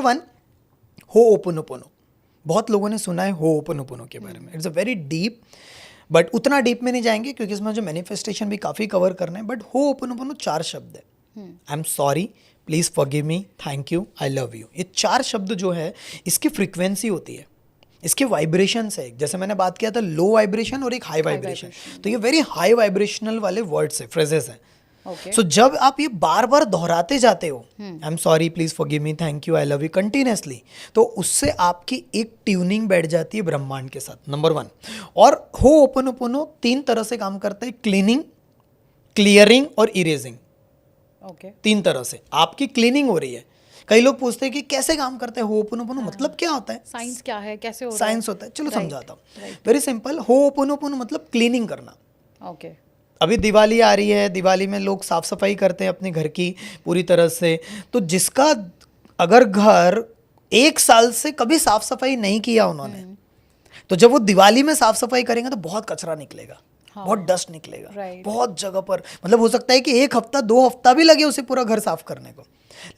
Number 1, होओपोनोपोनो। बहुत लोगों ने सुना है होओपोनोपोनो के बारे में। It's a very deep, but उतना डीप में नहीं जाएंगे क्योंकि इसमें जो मैनिफेस्टेशन भी काफ़ी कवर करना है। बट होओपोनोपोनो 4 शब्द है। आई am sorry, please forgive me, thank you, I love you. ये 4 शब्द जो है इसकी फ्रीक्वेंसी होती है, इसके वाइब्रेशंस है। जैसे मैंने बात किया था लो वाइब्रेशन और एक हाई वाइब्रेशन, तो ये वेरी हाई वाइब्रेशनल वाले वर्ड्स है, फ्रेजेस है। सो जब आप ये बार बार दोहराते जाते हो, आई am sorry, please forgive me, thank you, I love you, continuously, तो उससे आपकी एक ट्यूनिंग बैठ जाती है ब्रह्मांड के साथ, नंबर 1। और होओपोनोपोनो 3 तरह से काम करता है, क्लीनिंग, क्लियरिंग और इरेजिंग। 3 तरह से आपकी क्लीनिंग हो रही है। कई लोग पूछते हैं कि कैसे काम करता है होओपोनोपोनो, मतलब क्या होता है, साइंस क्या है, कैसे हो रहा है? साइंस होता है, चलो समझाता हूँ। वेरी सिंपल, होओपोनोपोनो मतलब क्लीनिंग करना। ओके। अभी दिवाली आ रही है, दिवाली में लोग साफ सफाई करते हैं अपने घर की पूरी तरह से। तो जिसका अगर घर 1 साल से कभी साफ सफाई नहीं किया उन्होंने, तो जब वो दिवाली में साफ सफाई करेंगे तो बहुत कचरा निकलेगा, बहुत डस्ट निकलेगा, बहुत जगह पर, मतलब हो सकता है कि 1 हफ्ता 2 हफ्ता भी लगे उसे पूरा घर साफ करने को।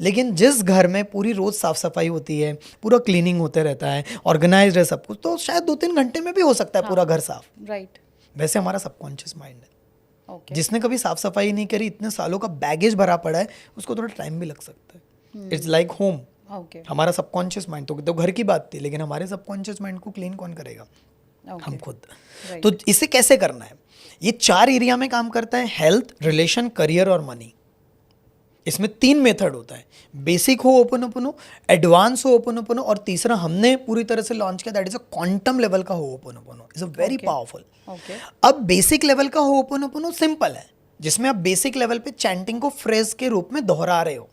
लेकिन जिस घर में पूरी रोज साफ सफाई होती है, पूरा क्लीनिंग होते रहता है, ऑर्गेनाइज्ड है सब कुछ, तो शायद 2-3 घंटे में भी हो सकता है पूरा घर साफ। राइट। वैसे हमारा सबकॉन्शियस माइंड है, Okay. जिसने कभी साफ सफाई नहीं करी, इतने सालों का बैगेज भरा पड़ा है, उसको थोड़ा टाइम भी लग सकता है। It's like home. हमारा सबकॉन्शियस माइंड तो घर की बात थी, लेकिन हमारे सबकॉन्शियस माइंड को क्लीन कौन करेगा? हम खुद। तो इसे कैसे करना है? ये 4 एरिया में काम करता है, हेल्थ, रिलेशन, करियर और मनी। इसमें 3 मेथड होता है, बेसिक होओपोनोपोनो, एडवांस होओपोनोपोनो, और तीसरा हमने पूरी तरह से लॉन्च किया, that is a quantum level का ho'oponopono. Is a very powerful. अब बेसिक लेवल का होओपोनोपोनो सिंपल है, जिसमें आप बेसिक लेवल पे चैंटिंग को फ्रेज के रूप में दोहरा रहे हो।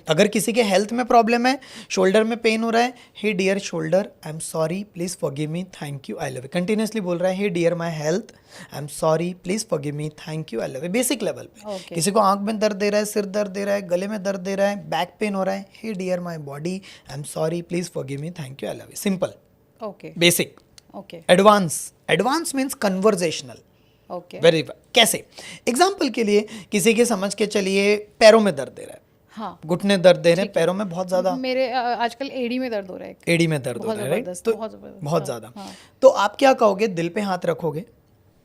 अगर किसी के हेल्थ में प्रॉब्लम है, शोल्डर में पेन हो रहा है, hey dear shoulder, I am sorry, please forgive me, thank you, I love you, continuously बोल रहा है, hey dear my health, I am sorry, please forgive me, thank you, I love you. Basic level पे किसी को आंख में दर्द दे रहा है, सिर दर्द दे रहा है, गले में दर्द दे रहा है, बैक पेन हो रहा है, hey dear my body, I am sorry, please forgive me, thank you, I love you. Simple, basic. Advance means conversational. Very कैसे? एग्जाम्पल के लिए किसी के समझ के चलिए पैरों में दर्द दे रहा है, हाँ, घुटने दर्द दे रहे हैं, पैरों में बहुत ज्यादा, मेरे आजकल एड़ी में दर्द हो रहा है, एड़ी में दर्द हो रहा है, राइट? तो बहुत ज्यादा, हाँ। तो आप क्या कहोगे? दिल पे हाथ रखोगे,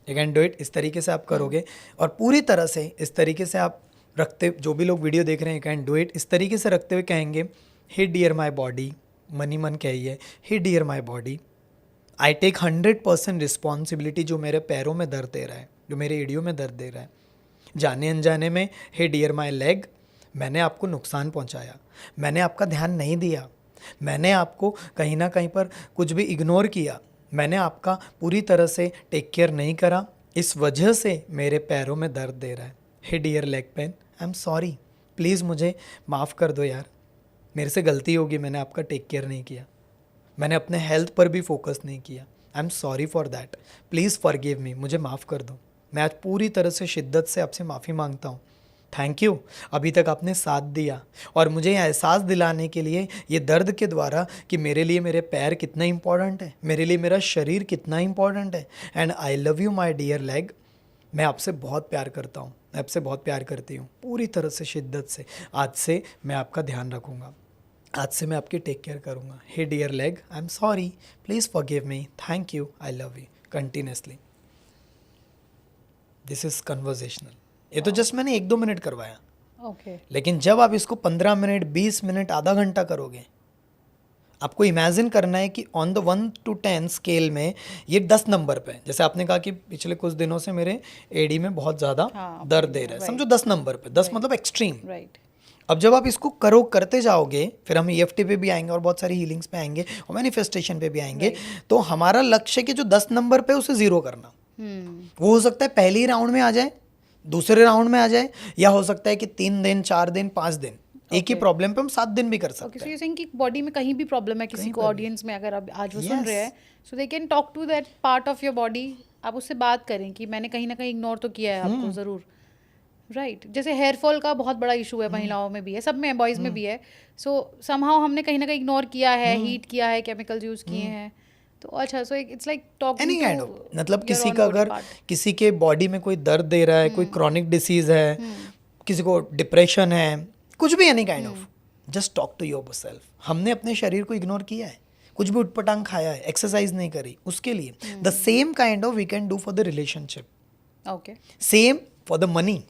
यू कैन डू इट, इस तरीके से आप करोगे, और पूरी तरह से इस तरीके से आप रखते, जो भी लोग वीडियो देख रहे हैं, यू कैन डू इट, इस तरीके से रखते हुए कहेंगे, hey dear my body, money मन कहिए, hey dear my body, I take 100% responsibility, जो मेरे पैरों में दर्द दे रहा है, जो मेरे एड़ियों में दर्द दे रहा है, जाने अनजाने में, हे डियर माई लेग, मैंने आपको नुकसान पहुंचाया, मैंने आपका ध्यान नहीं दिया, मैंने आपको कहीं ना कहीं पर कुछ भी इग्नोर किया, मैंने आपका पूरी तरह से टेक केयर नहीं करा, इस वजह से मेरे पैरों में दर्द दे रहा है, hey dear leg pain, I am sorry, please मुझे माफ़ कर दो यार, मेरे से गलती होगी, मैंने आपका टेक केयर नहीं किया, मैंने अपने हेल्थ पर भी फोकस नहीं किया, आई am sorry for that, please forgive मी, मुझे माफ़ कर दो, मैं आज पूरी तरह से शिद्दत से आपसे माफ़ी मांगता हूँ, थैंक यू, अभी तक आपने साथ दिया, और मुझे एहसास दिलाने के लिए ये दर्द के द्वारा कि मेरे लिए मेरे पैर कितना इंपॉर्टेंट है, मेरे लिए मेरा शरीर कितना इंपॉर्टेंट है, and I love you my dear leg, मैं आपसे बहुत प्यार करता हूँ, मैं आपसे बहुत प्यार करती हूँ, पूरी तरह से शिद्दत से, आज से मैं आपका ध्यान रखूँगा, आज से मैं आपकी टेक केयर करूँगा, hey dear leg, I am sorry, please forgive me, thank you, I love you, continuously. This is conversational. ये तो जस्ट मैंने 1-2 मिनट करवाया, लेकिन जब आप इसको 15 मिनट, 20 मिनट, आधा घंटा करोगे, आपको इमेजिन करना है कि ऑन द 1 to 10 स्केल में ये 10 नंबर पे, जैसे आपने कहा कि पिछले कुछ दिनों से मेरे एडी में बहुत ज़्यादा दर्द दे रहा है, समझो 10 नंबर पे, 10 मतलब एक्सट्रीम। अब जब आप इसको करते जाओगे, फिर हम EFT पे भी आएंगे और बहुत सारी हीलिंग्स पे आएंगे और मैनिफेस्टेशन पे भी आएंगे, तो हमारा लक्ष्य कि जो 10 नंबर पे उसे 0 करना। वो हो सकता है पहले राउंड में आ जाए, दूसरे राउंड में आ जाए, या हो सकता है कि 3 दिन, 4 दिन, 5 दिन, एक ही प्रॉब्लम पे हम 7 दिन भी कर सकते हैं। कि बॉडी में कहीं भी प्रॉब्लम है किसी को, ऑडियंस में अगर आज वो सुन रहे हैं, so they can talk to that part of your body, आप उससे बात करें कि मैंने कहीं ना कहीं इग्नोर तो किया है आपको ज़रूर, राइट? जैसे हेयर फॉल का बहुत बड़ा इशू है, महिलाओं में भी है, सब में, बॉयज़ में भी है, सो समहाउ हमने कहीं ना कहीं इग्नोर किया है, हीट किया है, केमिकल्स यूज़ किए हैं, तो अच्छा, so it's like talking any kind of, मतलब किसी का अगर किसी के बॉडी में कोई दर्द दे रहा है, कोई क्रॉनिक डिसीज है, किसी को डिप्रेशन है, कुछ भी, any kind of, just talk to yourself. हमने अपने शरीर को इग्नोर किया है, कुछ भी उटपटांग खाया है, एक्सरसाइज नहीं करी उसके लिए। The same kind of we can do for the relationship, okay, same for the money,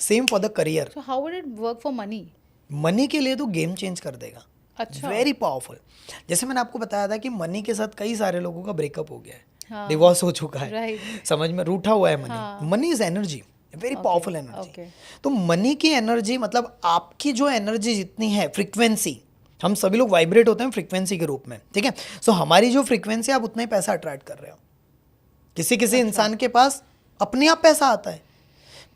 same for the career. So how would it work for money? Money के लिए तो गेम चेंज कर देगा, अच्छा, वेरी पावरफुल। जैसे मैंने आपको बताया था कि मनी के साथ कई सारे लोगों का ब्रेकअप हो गया है, हाँ, डिवोर्स हो चुका है, राइट, समझ में रूठा हुआ है मनी। हाँ, money is energy, very powerful okay, energy. तो मनी की एनर्जी मतलब आपकी जो एनर्जी जितनी है, फ्रीक्वेंसी, हम सभी लोग वाइब्रेट होते हैं फ्रीक्वेंसी के रूप में, ठीक है। सो हमारी जो फ्रीक्वेंसी, आप उतना ही पैसा अट्रैक्ट कर रहे हो। किसी किसी इंसान के पास अपने आप पैसा आता है।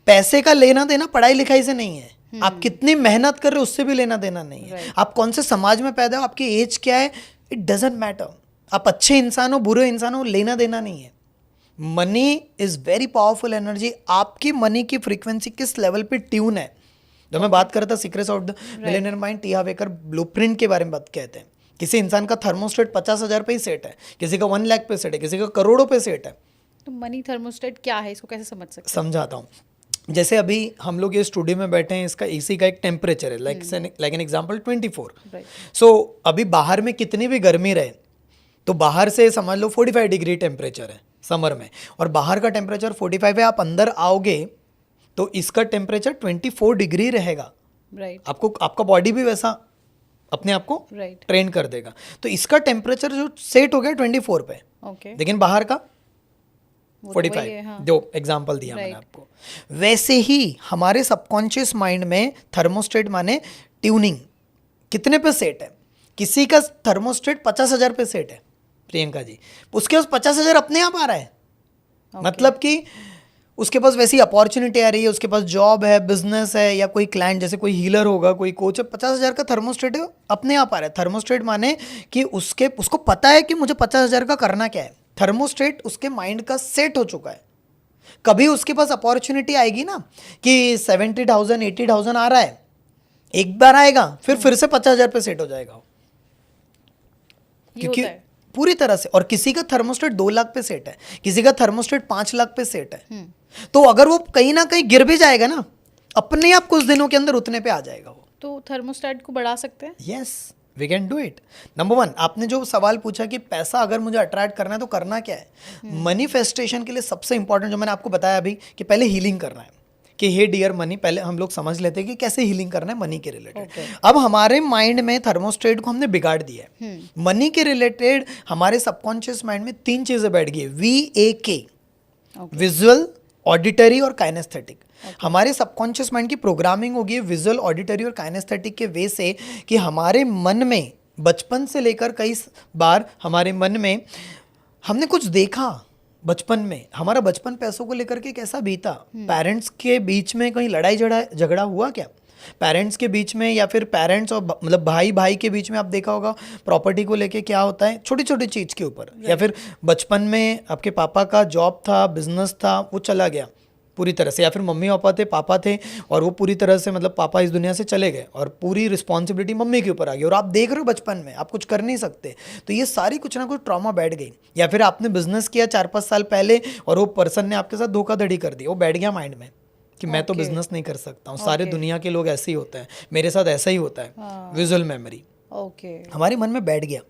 पैसे का लेना देना पढ़ाई लिखाई से नहीं है, आप कितनी मेहनत कर रहे हो उससे भी लेना देना नहीं है। आप कौन से समाज में पैदा हो, आपकी एज क्या है, इट डजेंट मैटर। आप अच्छे इंसान हो, बुरे इंसान हो, लेना देना नहीं है। Money is very powerful energy. आपकी मनी की फ्रीक्वेंसी किस लेवल पे ट्यून है। जब मैं बात कर रहा था secrets of the millionaire mind, T हार्व acre blueprint के बारे में बात कहते हैं। किसी इंसान का थर्मोस्टेट 50,000 पे ही सेट है, किसी का 1 लाख पे सेट है, किसी का करोड़ों पे सेट है। तो मनी थर्मोस्टेट क्या है, इसको कैसे समझ सकते समझाता हूँ। जैसे अभी हम लोग ये स्टूडियो में बैठे हैं, इसका एसी का एक टेम्परेचर है, लाइक एन एग्जांपल 24। राइट, सो अभी बाहर में कितनी भी गर्मी रहे तो बाहर से समझ लो 45 डिग्री टेम्परेचर है समर में, और बाहर का टेम्परेचर 45 है। आप अंदर आओगे तो इसका टेम्परेचर 24 डिग्री रहेगा। राइट, आपको, आपका बॉडी भी वैसा अपने आप को राइट, ट्रेन कर देगा। तो इसका टेम्परेचर जो सेट हो गया 24 पे, ओके, लेकिन बाहर का वो तो 45, वही है, हाँ, जो एग्जाम्पल दिया मैंने Right. आपको। वैसे ही हमारे सबकॉन्शियस माइंड में थर्मोस्टेट माने ट्यूनिंग कितने पे सेट है। किसी का थर्मोस्टेट 50,000 पे सेट है प्रियंका जी, उसके पास 50,000 अपने आप आ रहा है। मतलब कि उसके पास वैसी अपॉर्चुनिटी आ रही है, उसके पास जॉब है, बिजनेस है, या कोई क्लाइंट, जैसे कोई हीलर होगा, कोई कोच है, 50,000 का थर्मोस्टेट है, अपने आप आ रहा है। थर्मोस्टेट माने कि उसको पता है कि मुझे 50,000 का करना क्या है। थर्मोस्टेट उसके माइंड का सेट हो चुका है। कभी उसके पास अपॉर्चुनिटी आएगी ना कि 70,000 80,000 आ रहा है, एक बार आएगा, फिर से 50,000 पे सेट हो जाएगा, क्योंकि पूरी तरह से। और किसी का थर्मोस्टेट 2 लाख पे सेट है, किसी का थर्मोस्टेट 5 लाख पे सेट है। तो अगर वो कहीं ना कहीं गिर भी जाएगा ना, अपने आप कुछ दिनों के अंदर उतने पे आ जाएगा वो। तो थर्मोस्टेट को बढ़ा सकते हैं? Yes, we can do it. Number 1, आपने जो सवाल पूछा कि पैसा अगर मुझे अट्रैक्ट करना है तो करना क्या है। मैनिफेस्टेशन के लिए सबसे इंपॉर्टेंट जो मैंने आपको बताया अभी कि पहले हीलिंग करना है, कि हे डियर मनी, पहले हम लोग समझ लेते हैं कि कैसे हीलिंग करना है मनी के रिलेटेड। अब हमारे माइंड में थर्मोस्टेट को हमने बिगाड़ दिया है। मनी के रिलेटेड हमारे सबकॉन्शियस माइंड में 3 चीजें बैठ गई, VAK, विजुअल, ऑडिटरी और काइनेस्थेटिक। हमारे सबकॉन्शियस माइंड की प्रोग्रामिंग होगी विजुअल, ऑडिटरी और काइनेस्थेटिक के वे से, कि हमारे मन में बचपन से लेकर कई बार हमारे मन में हमने कुछ देखा। बचपन में हमारा बचपन पैसों को लेकर के कैसा बीता, पेरेंट्स के बीच में कहीं लड़ाई झगड़ा हुआ क्या, पेरेंट्स के बीच में, या फिर पेरेंट्स और मतलब भाई भाई के बीच में आप देखा होगा प्रॉपर्टी को लेके क्या होता है, छोटी छोटी चीज़ के ऊपर। या फिर बचपन में आपके पापा का जॉब था, बिजनेस था, वो चला गया पूरी तरह से, या फिर मम्मी पापा थे और वो पूरी तरह से, मतलब पापा इस दुनिया से चले गए और पूरी रिस्पॉन्सिबिलिटी मम्मी के ऊपर आ गई, और आप देख रहे हो बचपन में आप कुछ कर नहीं सकते। तो ये सारी कुछ ना कुछ ट्रॉमा बैठ गई। या फिर आपने बिजनेस किया 4-5 साल पहले और वो पर्सन ने आपके साथ धोखाधड़ी कर दी, वो बैठ गया माइंड में कि मैं तो बिजनेस नहीं कर सकता हूँ, सारे दुनिया के लोग ऐसे ही होते हैं, मेरे साथ ऐसा ही होता है। विजुअल मेमोरी हमारे मन में बैठ गया,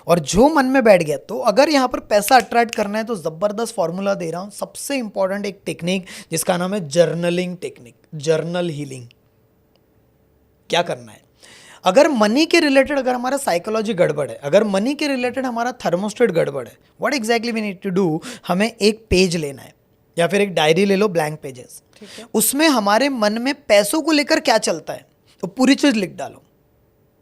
और जो मन में बैठ गया, तो अगर यहाँ पर पैसा अट्रैक्ट करना है तो ज़बरदस्त फॉर्मूला दे रहा हूँ। सबसे इंपॉर्टेंट एक टेक्निक जिसका नाम है जर्नलिंग टेक्निक, जर्नल हीलिंग। क्या करना है, अगर मनी के रिलेटेड अगर हमारा साइकोलॉजी गड़बड़ है, अगर मनी के रिलेटेड हमारा थर्मोस्टेट गड़बड़ है, what exactly we need to do, हमें एक पेज लेना है या फिर एक डायरी ले लो, ब्लैंक पेजेस, उसमें हमारे मन में पैसों को लेकर क्या चलता है तो पूरी चीज़ लिख डालो।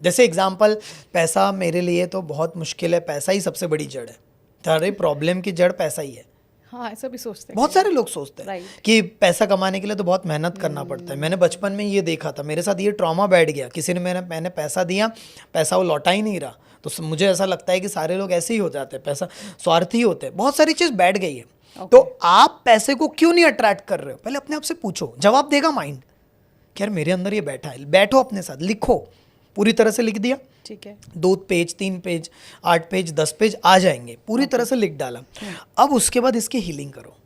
जैसे एग्जाम्पल, पैसा मेरे लिए तो बहुत मुश्किल है, पैसा ही सबसे बड़ी जड़ है, सारी प्रॉब्लम की जड़ पैसा ही है। हाँ, ऐसा भी सोचते हैं, बहुत सारे लोग सोचते हैं Right. कि पैसा कमाने के लिए तो बहुत मेहनत करना पड़ता है। मैंने बचपन में ये देखा था, मेरे साथ ये ट्रॉमा बैठ गया, किसी ने मैंने पैसा दिया, पैसा वो लौटा ही नहीं रहा, तो मुझे ऐसा लगता है कि सारे लोग ऐसे ही हो जाते हैं, पैसा स्वार्थी होते हैं, बहुत सारी चीज़ बैठ गई है। तो आप पैसे को क्यों नहीं अट्रैक्ट कर रहे हो, पहले अपने आप से पूछो, जवाब देगा माइंड कि यार मेरे अंदर ये बैठा है। बैठो अपने साथ, लिखो, पूरी तरह से लिख दिया, ठीक है, 2 पेज 3 पेज 8 पेज 10 पेज आ जाएंगे, पूरी तरह से लिख डाला। अब उसके बाद इसकी हीलिंग करो।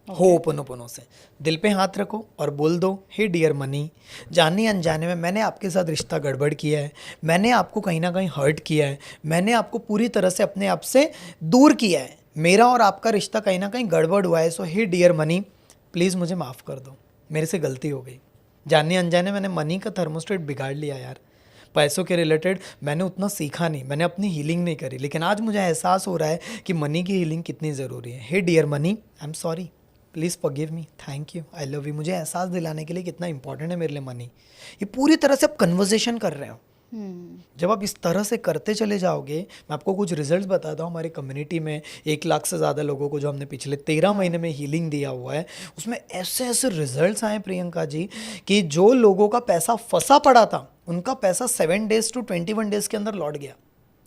होपोनोपोनो से दिल पे हाथ रखो और बोल दो, हे डियर मनी, जाने अनजाने में मैंने आपके साथ रिश्ता गड़बड़ किया है, मैंने आपको कहीं ना कहीं हर्ट किया है, मैंने आपको पूरी तरह से अपने आप से दूर किया है, मेरा और आपका रिश्ता कहीं ना कहीं गड़बड़ हुआ है। सो हे डियर मनी, प्लीज़ मुझे माफ़ कर दो, मेरे से गलती हो गई, जाने अनजाने मैंने मनी का थर्मोस्टेट बिगाड़ लिया यार। पैसों के रिलेटेड मैंने उतना सीखा नहीं, मैंने अपनी हीलिंग नहीं करी, लेकिन आज मुझे एहसास हो रहा है कि मनी की हीलिंग कितनी ज़रूरी है। Hey dear money, I am sorry, please forgive me, thank you, I love you. मुझे एहसास दिलाने के लिए कितना इंपॉर्टेंट है मेरे लिए मनी। ये पूरी तरह से आप कन्वर्सेशन कर रहे हो। जब आप इस तरह से करते चले जाओगे, मैं आपको कुछ रिजल्ट्स बताता हूँ। हमारी कम्युनिटी में 1 लाख से ज़्यादा लोगों को जो हमने पिछले 13 महीने में हीलिंग दिया हुआ है, उसमें ऐसे ऐसे रिजल्ट्स आए प्रियंका जी कि जो लोगों का पैसा फंसा पड़ा था, उनका पैसा 7 डेज टू 21 डेज के अंदर लौट गया,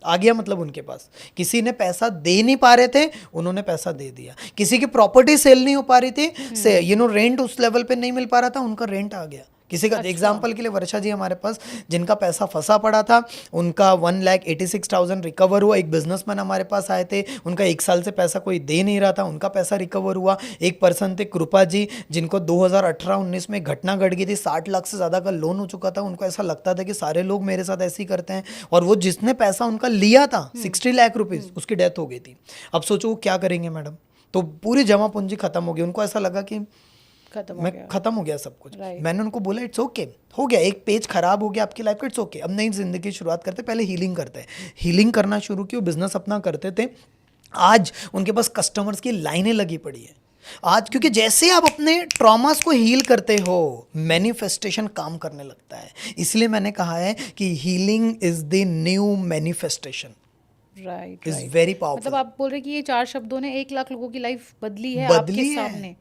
आ गया। मतलब उनके पास किसी ने पैसा दे नहीं पा रहे थे, उन्होंने पैसा दे दिया। किसी की प्रॉपर्टी सेल नहीं हो पा रही थी, से रेंट उस लेवल पे नहीं मिल पा रहा था, उनका रेंट आ गया। किसी का एग्जाम्पल के लिए वर्षा जी हमारे पास, जिनका पैसा फंसा पड़ा था, उनका 1,86,000 रिकवर हुआ। एक बिजनेसमैन हमारे पास आए थे, उनका 1 साल से पैसा कोई दे नहीं रहा था, उनका पैसा रिकवर हुआ। एक पर्सन थे कृपा जी, जिनको 2018-19 में घटना घट गई थी, 60 लाख से ज़्यादा का लोन हो चुका था। उनको ऐसा लगता था कि सारे लोग मेरे साथ ऐसे ही करते हैं, और वो जिसने पैसा उनका लिया था 60 लाख रुपीज़, उसकी डेथ हो गई थी। अब सोचो वो क्या करेंगे मैडम, तो पूरी जमा पूंजी खत्म हो गई। उनको ऐसा लगा कि खत्म हो गया सब कुछ। मैंने उनको बोला इट्स ओके, हो गया, एक पेज खराब हो गया आपकी लाइफ का, इट्स ओके, अब नई जिंदगी की शुरुआत करते, पहले हीलिंग करते हैं। हीलिंग करना शुरू की, बिजनेस अपना करते थे। आज उनके पास कस्टमर्स की लाइनें लगी पड़ी है। आज क्योंकि जैसे आप अपने ट्रॉमास को हील करते हो, मैनिफेस्टेशन काम करने लगता है। इसलिए मैंने कहा है कि healing is the new manifestation, right, is very powerful. मतलब आप बोल रहे कि ये 4 शब्दों ने 1 लाख लोगों की लाइफ बदली है बदली आपके है सामने,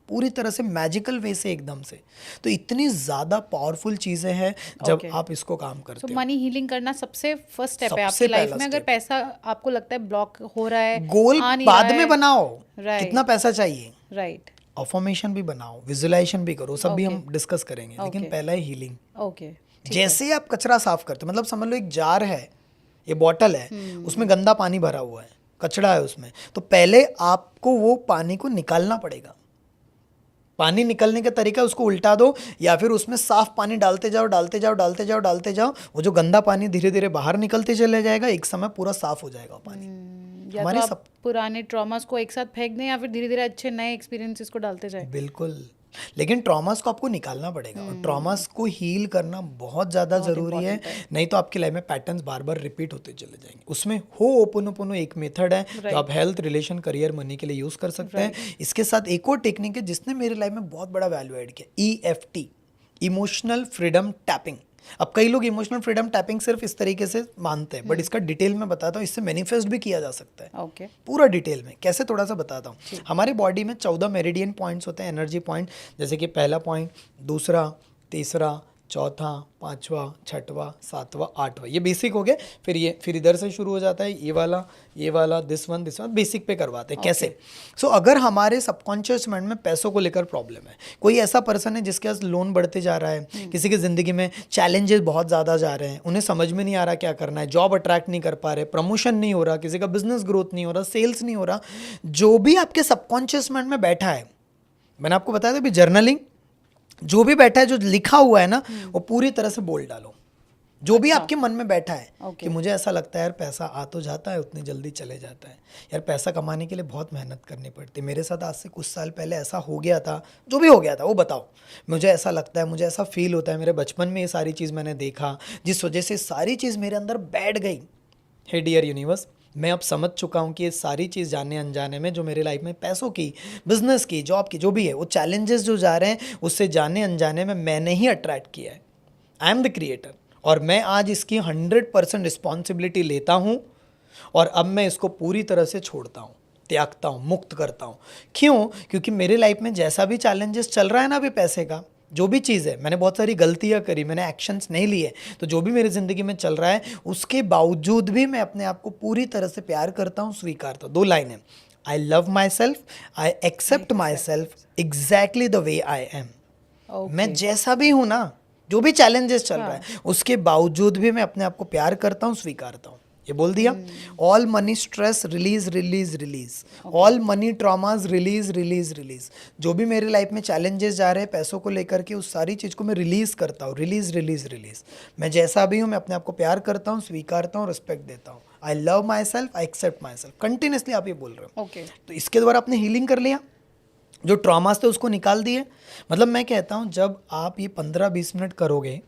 पूरी तरह से मैजिकल वे से, एकदम से। तो इतनी ज़्यादा पावरफुल चीज़ें हैं जब आप इसको काम करते तो हो। मनी हीलिंग करना सबसे फर्स्ट स्टेप है सबसे आपकी लाइफ पहला में। अगर step। पैसा आपको लगता है ब्लॉक हो रहा है, गोल आ नहीं बाद रहा में है, बनाओ, Right। कितना पैसा चाहिए, राइट, अफर्मेशन भी बनाओ, विजुअलाइजेशन भी करो, सब भी Okay। हम डिस्कस करेंगे, लेकिन Okay। पहला है हीलिंग। ओके, जैसे ही आप कचरा साफ करते हो, मतलब समझ लो एक जार है, ये बॉटल है, उसमें गंदा पानी भरा हुआ है, कचरा है उसमें, तो पहले आपको वो पानी को निकालना पड़ेगा। पानी निकलने का तरीका, उसको उल्टा दो, या फिर उसमें साफ पानी डालते जाओ, डालते जाओ, डालते जाओ, डालते जाओ। वो जो गंदा पानी धीरे धीरे बाहर निकलते चले जाएगा, एक समय पूरा साफ हो जाएगा पानी। या हमारे तो आप सब पुराने ट्रॉमास को एक साथ फेंक दें, या फिर धीरे धीरे अच्छे नए एक्सपीरियंसेस को डालते जाए। बिल्कुल, लेकिन ट्रॉमास को आपको निकालना पड़ेगा, और ट्रॉमास को हील करना बहुत ज़्यादा ज़रूरी है। नहीं तो आपकी लाइफ में पैटर्न्स बार बार रिपीट होते चले जाएंगे। उसमें होपोनोपोनो एक मेथड है जो आप हेल्थ, रिलेशन, करियर, मनी के लिए यूज़ कर सकते हैं। इसके साथ एक और टेक्निक है जिसने मेरी लाइफ में बहुत बड़ा वैल्यू ऐड किया, EFT, इमोशनल फ्रीडम टैपिंग। अब कई लोग इमोशनल फ्रीडम टैपिंग सिर्फ इस तरीके से मानते हैं, बट इसका डिटेल में बताता हूँ, इससे मैनिफेस्ट भी किया जा सकता है। ओके, पूरा डिटेल में कैसे, थोड़ा सा बताता हूँ। हमारे बॉडी में 14 मेरिडियन पॉइंट्स होते हैं, एनर्जी पॉइंट, जैसे कि पहला पॉइंट, दूसरा, तीसरा, चौथा, पांचवा, छठवा, सातवां, आठवां, ये बेसिक हो गए। फिर इधर से शुरू हो जाता है, ये वाला, दिस वन, बेसिक पे करवाते हैं। कैसे? सो अगर हमारे सबकॉन्शियस माइंड में पैसों को लेकर प्रॉब्लम है, कोई ऐसा पर्सन है जिसके पास लोन बढ़ते जा रहा है, किसी की ज़िंदगी में चैलेंजेस बहुत ज़्यादा जा रहे हैं, उन्हें समझ में नहीं आ रहा क्या करना है, जॉब अट्रैक्ट नहीं कर पा रहे, प्रमोशन नहीं हो रहा, किसी का बिजनेस ग्रोथ नहीं हो रहा, सेल्स नहीं हो रहा, जो भी आपके सबकॉन्शियस माइंड में बैठा है, मैंने आपको बताया था भी जर्नलिंग, जो भी बैठा है, जो लिखा हुआ है ना, वो पूरी तरह से बोल डालो। जो भी आपके मन में बैठा है कि मुझे ऐसा लगता है यार पैसा आ तो जाता है, उतनी जल्दी चले जाता है, यार पैसा कमाने के लिए बहुत मेहनत करनी पड़ती है, मेरे साथ आज से कुछ साल पहले ऐसा हो गया था, जो भी हो गया था वो बताओ, मुझे ऐसा लगता है, मुझे ऐसा फील होता है, मेरे बचपन में ये सारी चीज़ मैंने देखा, जिस वजह से सारी चीज़ मेरे अंदर बैठ गई। हे डियर यूनिवर्स, मैं अब समझ चुका हूँ कि ये सारी चीज़ जाने अनजाने में जो मेरे लाइफ में पैसों की, बिजनेस की, जॉब की, जो भी है, वो चैलेंजेस जो जा रहे हैं, उससे जाने अनजाने में मैंने ही अट्रैक्ट किया है। आई एम द क्रिएटर, और मैं आज इसकी 100% रिस्पॉन्सिबिलिटी लेता हूँ, और अब मैं इसको पूरी तरह से छोड़ता हूँ, त्यागता हूँ, मुक्त करता हूँ। क्यों? क्योंकि मेरे लाइफ में जैसा भी चैलेंजेस चल रहा है ना अभी, पैसे का जो भी चीज़ है, मैंने बहुत सारी गलतियाँ करी, मैंने एक्शंस नहीं लिए, तो जो भी मेरी ज़िंदगी में चल रहा है, उसके बावजूद भी मैं अपने आप को पूरी तरह से प्यार करता हूँ, स्वीकारता हूँ। 2 लाइनें, I love myself, I accept myself exactly the way I am. मैं जैसा भी हूँ ना, जो भी चैलेंजेस चल रहा है, उसके बावजूद भी मैं अपने आप को प्यार करता हूँ, स्वीकारता हूँ। ये बोल दिया। All money stress release release release, all money traumas release release release. जो भी मेरे लाइफ में चैलेंजेस जा रहे हैं पैसों को लेकर के, उस सारी चीज़ को मैं रिलीज करता हूँ, रिलीज रिलीज रिलीज। मैं जैसा भी हूँ मैं अपने आप को प्यार करता हूँ, स्वीकारता हूँ, रिस्पेक्ट देता हूँ। I love myself, I accept myself. Continuously आप ये बोल रहे हो। ओके तो इसके द्वारा आपने हीलिंग कर लिया, जो ट्रॉमास थे उसको निकाल दिए। मतलब मैं कहता हूँ जब आप ये 15-20 मिनट करोगे,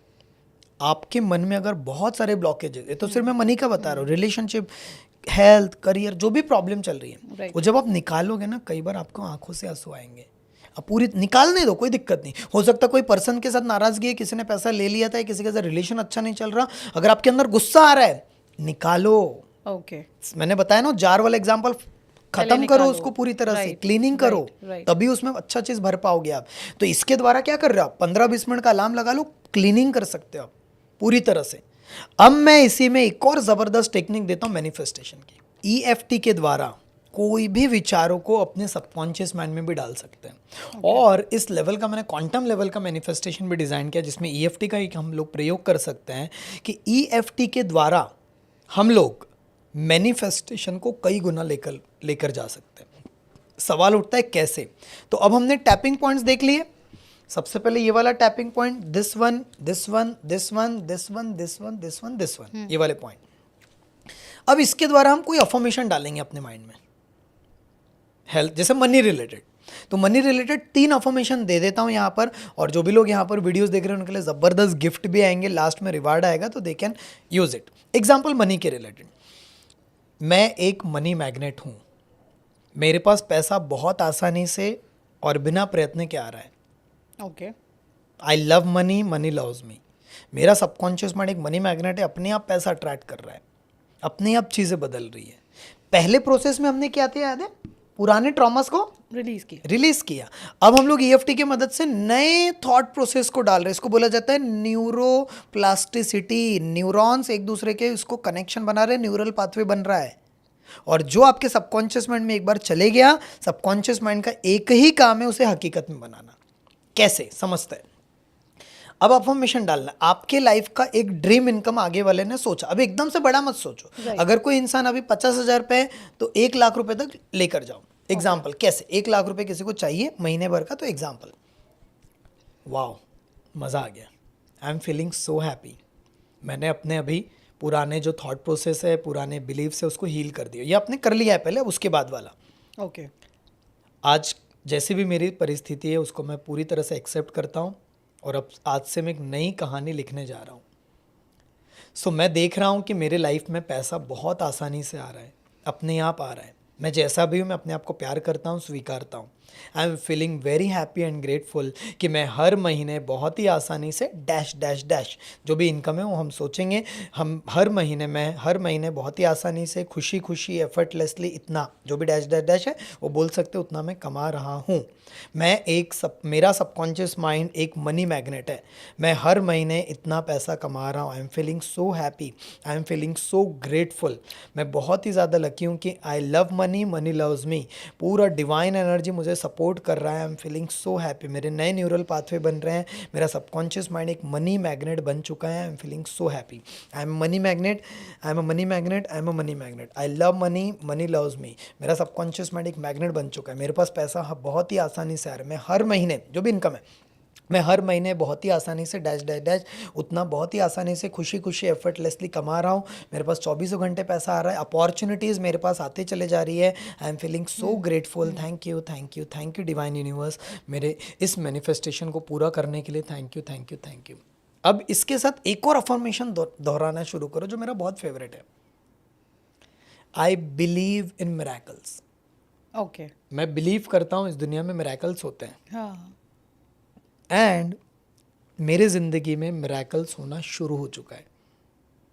आपके मन में अगर बहुत सारे ब्लॉकेजेस है, तो सिर्फ मैं मनी का बता रहा हूँ, रिलेशनशिप, हेल्थ, करियर, जो भी प्रॉब्लम चल रही है, Right. वो जब आप निकालोगे ना, कई बार आपको आंखों से आंसू आएंगे। अब पूरी निकालने दो, कोई दिक्कत नहीं। हो सकता है कोई पर्सन के साथ नाराजगी है, किसी ने पैसा ले लिया था, किसी के साथ रिलेशन अच्छा नहीं चल रहा, अगर आपके अंदर गुस्सा आ रहा है, निकालो। ओके मैंने बताया ना जार वाला एग्जाम्पल, खत्म करो निकालो। उसको पूरी तरह से, Right, क्लीनिंग करो, right. तभी उसमें अच्छा चीज भर पाओगे आप। तो इसके द्वारा क्या कर रहे हो आप, 15-20 मिनट का अलार्म लगा लो, क्लीनिंग कर सकते हो आप पूरी तरह से। अब मैं इसी में एक और जबरदस्त टेक्निक देता हूं मैनिफेस्टेशन की। EFT के द्वारा कोई भी विचारों को अपने सबकॉन्शियस माइंड में भी डाल सकते हैं। और इस लेवल का मैंने क्वांटम लेवल का मैनिफेस्टेशन भी डिजाइन किया, जिसमें EFT का एक हम लोग प्रयोग कर सकते हैं कि EFT के द्वारा हम लोग मैनिफेस्टेशन को कई गुना लेकर जा सकते हैं। सवाल उठता है कैसे? तो अब हमने टैपिंग पॉइंट्स देख लिए। सबसे पहले ये वाला tapping point, this one, this one, this one, this one, this one, this one, this one, ये वाले पॉइंट। अब इसके द्वारा हम कोई अफर्मेशन डालेंगे अपने माइंड में, हेल्थ, जैसे मनी रिलेटेड। तो मनी रिलेटेड 3 अफर्मेशन दे देता हूँ यहाँ पर, और जो भी लोग यहाँ पर वीडियोस देख रहे हैं उनके लिए ज़बरदस्त गिफ्ट भी आएंगे, लास्ट में रिवार्ड आएगा, तो they can use it. Example money के रिलेटेड, मैं एक मनी मैग्नेट हूँ, मेरे पास पैसा बहुत आसानी से और बिना प्रयत्न के आ रहा है। Okay I love money, money loves me. मेरा सबकॉन्शियस माइंड एक मनी मैग्नेट है, अपने आप पैसा अट्रैक्ट कर रहा है, अपने आप चीज़ें बदल रही है। पहले प्रोसेस में हमने क्या किया याद है, पुराने ट्रॉमास को रिलीज किया। अब हम लोग EFT की मदद से नए थॉट प्रोसेस को डाल रहे हैं। इसको बोला जाता है न्यूरोप्लास्टिसिटी। न्यूरॉन्स एक दूसरे के उसको कनेक्शन बना रहे हैं, न्यूरल पाथवे बन रहा है। और जो आपके सबकॉन्शियस माइंड में एक बार चले गया, सबकॉन्शियस माइंड का एक ही काम है उसे हकीकत में बनाना। कैसे समझते हैं? अब अफर्मेशन डालना, आपके लाइफ का एक ड्रीम इनकम आगे वाले ने सोचा। अब एकदम से बड़ा मत सोचो। अगर कोई इंसान अभी 50,000 रुपए तो 1 लाख रुपए तक लेकर जाओ। एग्जाम्पल कैसे, 1 लाख रुपए किसी को चाहिए महीने भर का, तो एग्जाम्पल, वाओ मज़ा आ गया, I am feeling so happy. मैंने अपने अभी पुराने जो थॉट प्रोसेस है, पुराने बिलीव्स है, उसको हील कर दिया। ये आपने कर लिया है पहले, अब उसके बाद वाला, ओके आज जैसी भी मेरी परिस्थिति है उसको मैं पूरी तरह से एक्सेप्ट करता हूँ, और अब आज से मैं एक नई कहानी लिखने जा रहा हूँ। सो मैं देख रहा हूँ कि मेरे लाइफ में पैसा बहुत आसानी से आ रहा है, अपने आप आ रहा है। मैं जैसा भी हूँ मैं अपने आप को प्यार करता हूँ, स्वीकारता हूँ। I am feeling very happy and grateful कि मैं हर महीने बहुत ही आसानी से डैश डैश डैश जो भी इनकम है वो हम सोचेंगे, हम हर महीने बहुत ही आसानी से खुशी खुशी एफर्टलेसली इतना जो भी डैश डैश डैश है वो बोल सकते उतना मैं कमा रहा हूँ। मेरा सबकॉन्शियस माइंड एक मनी मैग्नेट है, मैं हर महीने इतना पैसा कमा रहा हूँ। I am feeling so happy, I am feeling so grateful. मैं बहुत ही ज़्यादा लकी हूँ कि I love money, money loves me. पूरा डिवाइन एनर्जी मुझे सपोर्ट कर रहा है। I am feeling so happy, मेरे नए न्यूरल पाथवे बन रहे हैं, मेरा सबकॉन्शियस माइंड एक मनी मैग्नेट बन चुका है। I am feeling so happy, I am money magnet, I am a money magnet, I am a money magnet. I love money, money loves me. मेरा subconscious mind एक magnet बन चुका है, मेरे पास पैसा बहुत ही आसानी से आ रहा है। मैं हर महीने जो भी इनकम है, मैं हर महीने बहुत ही आसानी से डैश डैश डैश उतना बहुत ही आसानी से खुशी खुशी एफर्टलेसली कमा रहा हूँ। मेरे पास 24 घंटे पैसा आ रहा है, अपॉर्चुनिटीज़ मेरे पास आते चले जा रही है। I am feeling so grateful. Thank you, thank you, thank you divine universe, मेरे इस मैनिफेस्टेशन को पूरा करने के लिए thank you, thank you, thank you. अब इसके साथ एक और अफर्मेशन दोहराना शुरू करो जो मेरा बहुत फेवरेट है। I believe in miracles. Okay मैं बिलीव करता हूँ इस दुनिया में मिरेकल्स होते हैं, हाँ एंड मेरे ज़िंदगी में मिरेकल्स होना शुरू हो चुका है।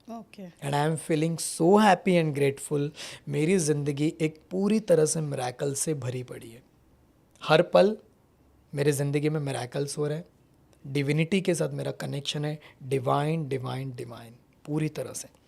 Okay and I am feeling so happy and grateful. मेरी ज़िंदगी एक पूरी तरह से मिरेकल से भरी पड़ी है। हर पल मेरे ज़िंदगी में मिरेकल्स हो रहे हैं। डिविनिटी के साथ मेरा कनेक्शन है, डिवाइन डिवाइन डिवाइन पूरी तरह से।